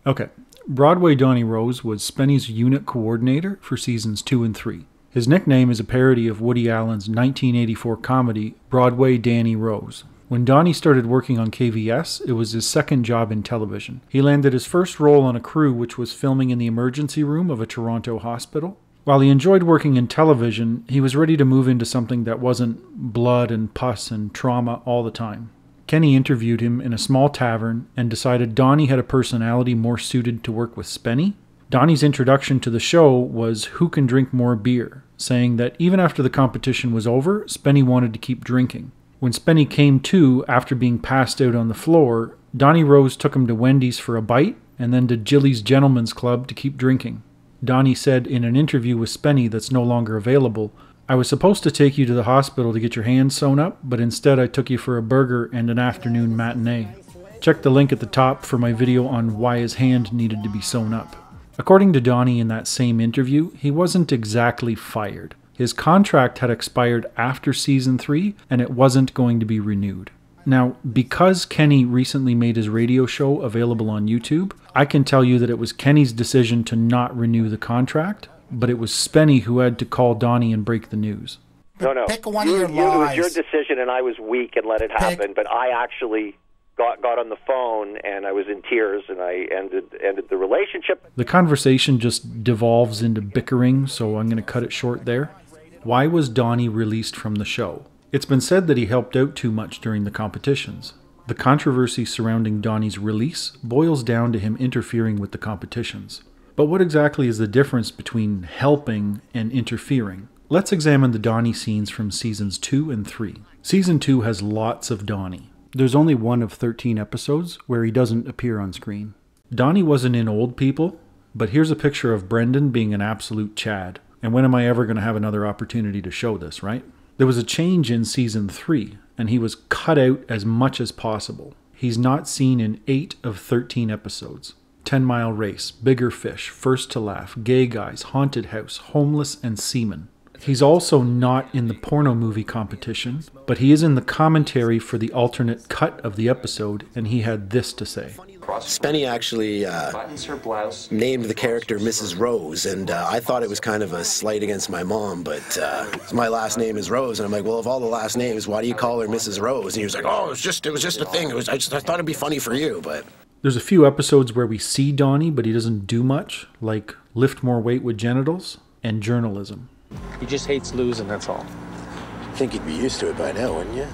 Okay, Broadway Donny Rose was Spenny's unit coordinator for seasons 2 and 3. His nickname is a parody of Woody Allen's 1984 comedy, Broadway Danny Rose. When Donny started working on KVS, it was his second job in television. He landed his first role on a crew which was filming in the emergency room of a Toronto hospital. While he enjoyed working in television, he was ready to move into something that wasn't blood and pus and trauma all the time. Kenny interviewed him in a small tavern and decided Donny had a personality more suited to work with Spenny. Donny's introduction to the show was who can drink more beer, saying that even after the competition was over, Spenny wanted to keep drinking. When Spenny came to after being passed out on the floor, Donny Rose took him to Wendy's for a bite and then to Jilly's Gentlemen's Club to keep drinking. Donny said in an interview with Spenny that's no longer available, "I was supposed to take you to the hospital to get your hand sewn up, but instead I took you for a burger and an afternoon matinee." Check the link at the top for my video on why his hand needed to be sewn up. According to Donny in that same interview, he wasn't exactly fired. His contract had expired after season 3 and it wasn't going to be renewed. Now, because Kenny recently made his radio show available on YouTube, I can tell you that it was Kenny's decision to not renew the contract, but it was Spenny who had to call Donny and break the news. No. Pick one of your lies. It was your decision and I was weak and let it happen, but I actually got on the phone and I was in tears and I ended the relationship. The conversation just devolves into bickering, so I'm going to cut it short there. Why was Donny released from the show? It's been said that he helped out too much during the competitions. The controversy surrounding Donny's release boils down to him interfering with the competitions. But what exactly is the difference between helping and interfering? Let's examine the Donny scenes from seasons 2 and 3. Season 2 has lots of Donny. There's only one of 13 episodes where he doesn't appear on screen. Donny wasn't in Old People, but here's a picture of Brendan being an absolute Chad. And when am I ever going to have another opportunity to show this, right? There was a change in season 3, and he was cut out as much as possible. He's not seen in 8 of 13 episodes. 10 Mile Race, Bigger Fish, First to Laugh, Gay Guys, Haunted House, Homeless, and Seaman. He's also not in the porno movie competition, but he is in the commentary for the alternate cut of the episode, and he had this to say. Spenny actually named the character Mrs. Rose, and I thought it was kind of a slight against my mom, but my last name is Rose, and I'm like, well, of all the last names, why do you call her Mrs. Rose? And he was like, oh, it was just a thing. I thought it'd be funny for you, but... There's a few episodes where we see Donny, but he doesn't do much, like Lift More Weight with Genitals and Journalism. He just hates losing, that's all. I think you'd be used to it by now, wouldn't you?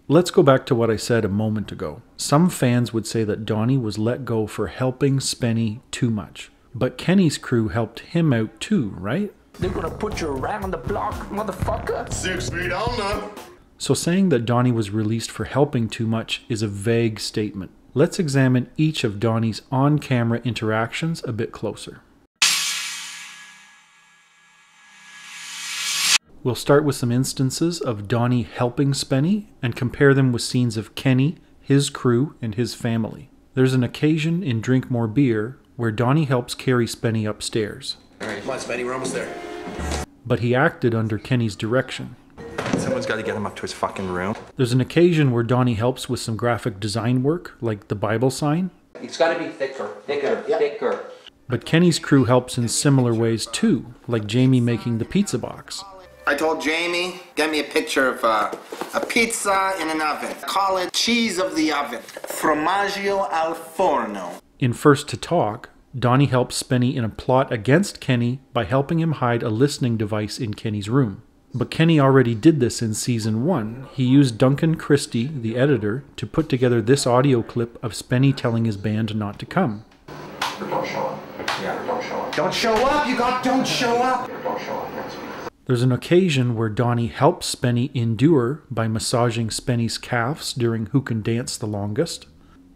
Let's go back to what I said a moment ago. Some fans would say that Donny was let go for helping Spenny too much. But Kenny's crew helped him out too, right? They're gonna put you around the block, motherfucker. 6 feet under. So saying that Donny was released for helping too much is a vague statement. Let's examine each of Donny's on-camera interactions a bit closer. We'll start with some instances of Donny helping Spenny and compare them with scenes of Kenny, his crew, and his family. There's an occasion in Drink More Beer where Donny helps carry Spenny upstairs. Alright, come on, Spenny, we're almost there. But he acted under Kenny's direction. Someone's got to get him up to his fucking room. There's an occasion where Donny helps with some graphic design work, like the Bible sign. It's gotta be thicker. But Kenny's crew helps in similar ways too, like Jamie making the pizza box. I told Jamie, get me a picture of a pizza in an oven. Call it cheese of the oven. Formaggio al forno. In First to Talk, Donny helps Spenny in a plot against Kenny by helping him hide a listening device in Kenny's room. But Kenny already did this in season 1. He used Duncan Christie, the editor, to put together this audio clip of Spenny telling his band not to come. Don't show up. Yeah, don't show up. Don't show up, don't show up. Don't show up next week. There's an occasion where Donny helps Spenny endure by massaging Spenny's calves during Who Can Dance the Longest.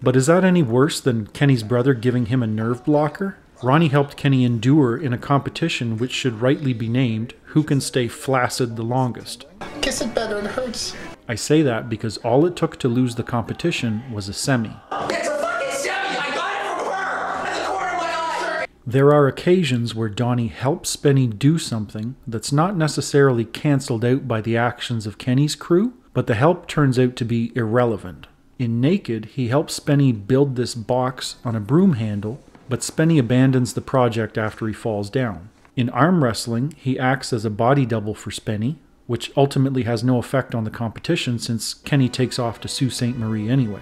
But is that any worse than Kenny's brother giving him a nerve blocker? Ronnie helped Kenny endure in a competition which should rightly be named Who Can Stay Flaccid the Longest. Kiss it better, it hurts. I say that because all it took to lose the competition was a semi. It's a fucking semi! I got it from her! At the corner of my eye! There are occasions where Donny helps Spenny do something that's not necessarily cancelled out by the actions of Kenny's crew, but the help turns out to be irrelevant. In Naked, he helps Spenny build this box on a broom handle, but Spenny abandons the project after he falls down. In arm wrestling, he acts as a body double for Spenny, which ultimately has no effect on the competition since Kenny takes off to Sault Ste. Marie anyway.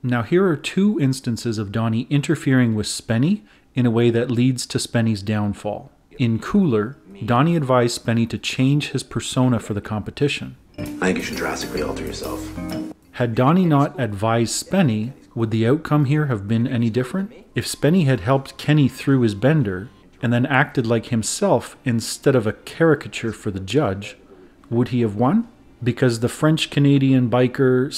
Now here are two instances of Donny interfering with Spenny in a way that leads to Spenny's downfall. In Cooler, Donny advised Spenny to change his persona for the competition. I think you should drastically alter yourself. Had Donny not advised Spenny, would the outcome here have been any different? If Spenny had helped Kenny through his bender, and then acted like himself instead of a caricature for the judge, would he have won? Because the French-Canadian biker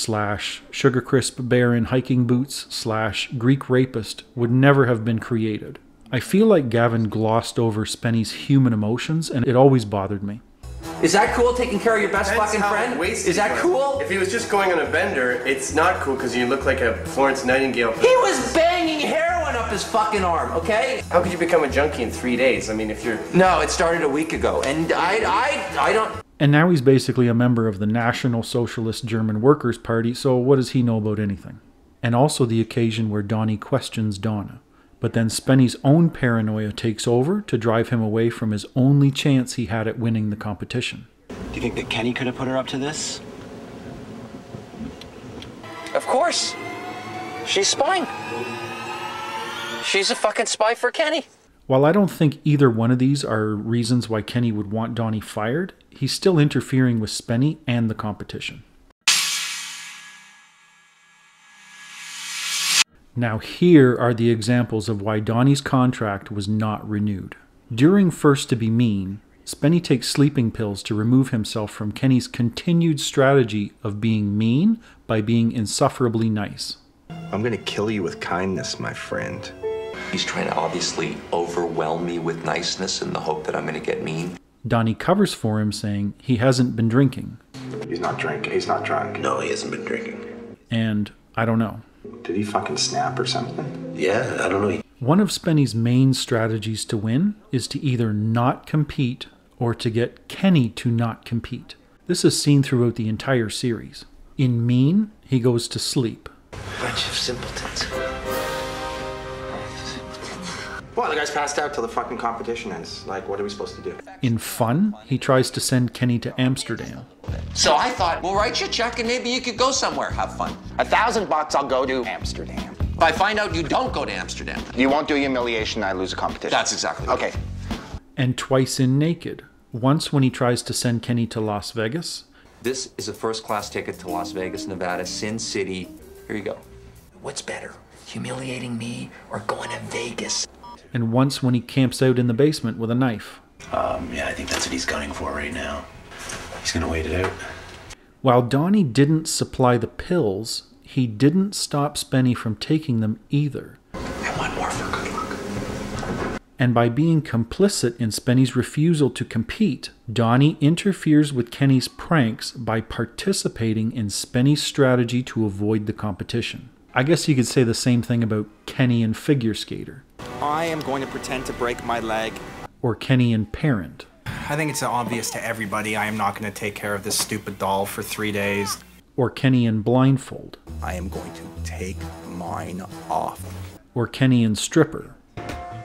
/ Sugar Crisp bear in hiking boots / Greek rapist would never have been created. I feel like Gavin glossed over Spenny's human emotions, and it always bothered me. Is that cool, taking care of your best fucking friend? Is that cool? If he was just going on a bender, it's not cool because you look like a Florence Nightingale. He was banging heroin up his fucking arm, okay? How could you become a junkie in 3 days? I mean, if you're... No, it started a week ago, and I don't... And now he's basically a member of the National Socialist German Workers' Party, so what does he know about anything? And also the occasion where Donny questions Donna. But then Spenny's own paranoia takes over to drive him away from his only chance he had at winning the competition. Do you think that Kenny could have put her up to this? Of course. She's spying. She's a fucking spy for Kenny. While I don't think either one of these are reasons why Kenny would want Donny fired, he's still interfering with Spenny and the competition. Now here are the examples of why Donny's contract was not renewed. During First to Be Mean, Spenny takes sleeping pills to remove himself from Kenny's continued strategy of being mean by being insufferably nice. I'm gonna kill you with kindness, my friend. He's trying to obviously overwhelm me with niceness in the hope that I'm gonna get mean. Donny covers for him, saying he hasn't been drinking. He's not drinking. He's not drunk. No, he hasn't been drinking. And I don't know. Did he fucking snap or something? Yeah, I don't know. One of Spenny's main strategies to win is to either not compete or to get Kenny to not compete. This is seen throughout the entire series. In Mean, he goes to sleep. Bunch of simpletons. Well, the guy's passed out till the fucking competition ends. Like, what are we supposed to do? In Fun, he tries to send Kenny to Amsterdam. So I thought, we'll write you a check and maybe you could go somewhere, have fun. $1,000 I'll go to Amsterdam. If I find out you don't go to Amsterdam. You won't do humiliation, I lose a competition. That's exactly okay. And twice in Naked. Once when he tries to send Kenny to Las Vegas. This is a first-class ticket to Las Vegas, Nevada, Sin City. Here you go. What's better, humiliating me or going to Vegas? And once when he camps out in the basement with a knife. Yeah, I think that's what he's gunning for right now. He's gonna wait it out. While Donny didn't supply the pills, he didn't stop Spenny from taking them either. I want more for good luck. And by being complicit in Spenny's refusal to compete, Donny interferes with Kenny's pranks by participating in Spenny's strategy to avoid the competition. I guess you could say the same thing about Kenny and Figure Skater. I am going to pretend to break my leg. Or Kenny and Parent. I think it's obvious to everybody I am not going to take care of this stupid doll for 3 days. Or Kenny and Blindfold. I am going to take mine off. Or Kenny and Stripper.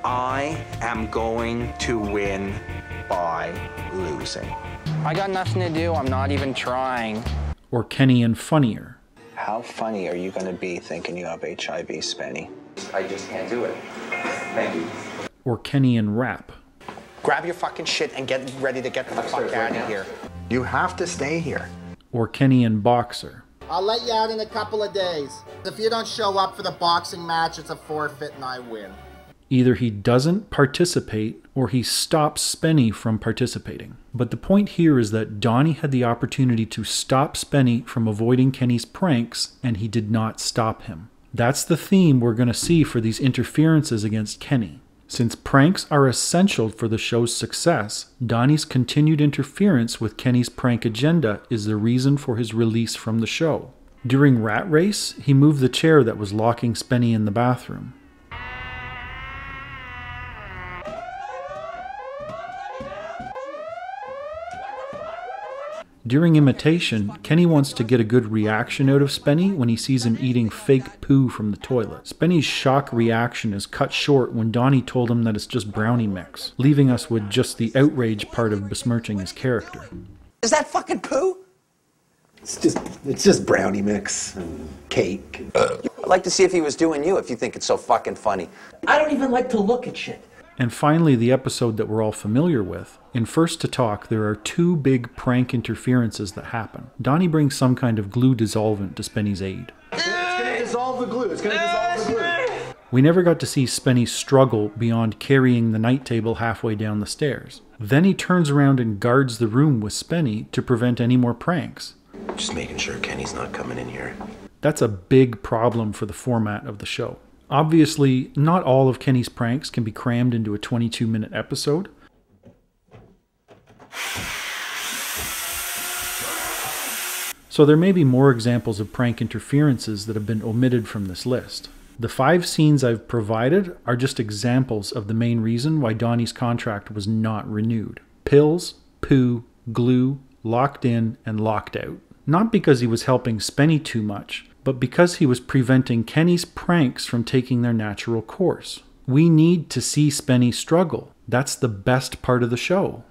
I am going to win by losing. I got nothing to do. I'm not even trying. Or Kenny and Funnier. How funny are you going to be thinking you have HIV, Spenny? I just can't do it. Thank you. Or Kenny and Rap. Grab your fucking shit and get ready to get the fuck out of here. You have to stay here. Or Kenny and Boxer. I'll let you out in a couple of days. If you don't show up for the boxing match, it's a forfeit and I win. Either he doesn't participate or he stops Spenny from participating. But the point here is that Donny had the opportunity to stop Spenny from avoiding Kenny's pranks, and he did not stop him. That's the theme we're going to see for these interferences against Kenny. Since pranks are essential for the show's success, Donny's continued interference with Kenny's prank agenda is the reason for his release from the show. During Rat Race, he moved the chair that was locking Spenny in the bathroom. During imitation, Kenny wants to get a good reaction out of Spenny when he sees him eating fake poo from the toilet. Spenny's shock reaction is cut short when Donny told him that it's just brownie mix, leaving us with just the outrage part of besmirching his character. Is that fucking poo? It's just brownie mix and cake. I'd like to see if he was doing you, if you think it's so fucking funny. I don't even like to look at shit. And finally, the episode that we're all familiar with. In First to Talk, there are two big prank interferences that happen. Donny brings some kind of glue dissolvent to Spenny's aid. It's gonna dissolve the glue. It's gonna dissolve the glue. We never got to see Spenny struggle beyond carrying the night table halfway down the stairs. Then he turns around and guards the room with Spenny to prevent any more pranks. Just making sure Kenny's not coming in here. That's a big problem for the format of the show. Obviously, not all of Kenny's pranks can be crammed into a 22-minute episode. So there may be more examples of prank interferences that have been omitted from this list. The 5 scenes I've provided are just examples of the main reason why Donny's contract was not renewed. Pills, poo, glue, locked in, and locked out. Not because he was helping Spenny too much, but because he was preventing Kenny's pranks from taking their natural course. We need to see Spenny struggle. That's the best part of the show.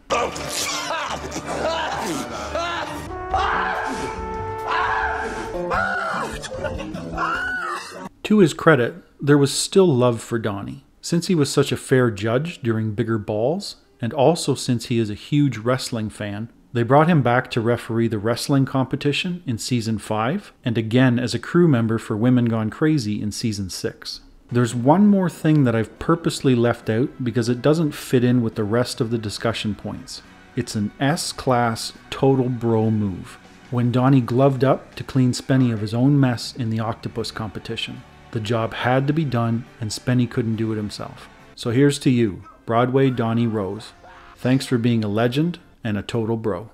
To his credit, there was still love for Donny. Since he was such a fair judge during bigger balls, and also since he is a huge wrestling fan, they brought him back to referee the wrestling competition in Season 5, and again as a crew member for Women Gone Crazy in Season 6. There's one more thing that I've purposely left out because it doesn't fit in with the rest of the discussion points. It's an S-class total bro move. When Donny gloved up to clean Spenny of his own mess in the octopus competition. The job had to be done, and Spenny couldn't do it himself. So here's to you, Broadway Donny Rose. Thanks for being a legend and a total bro.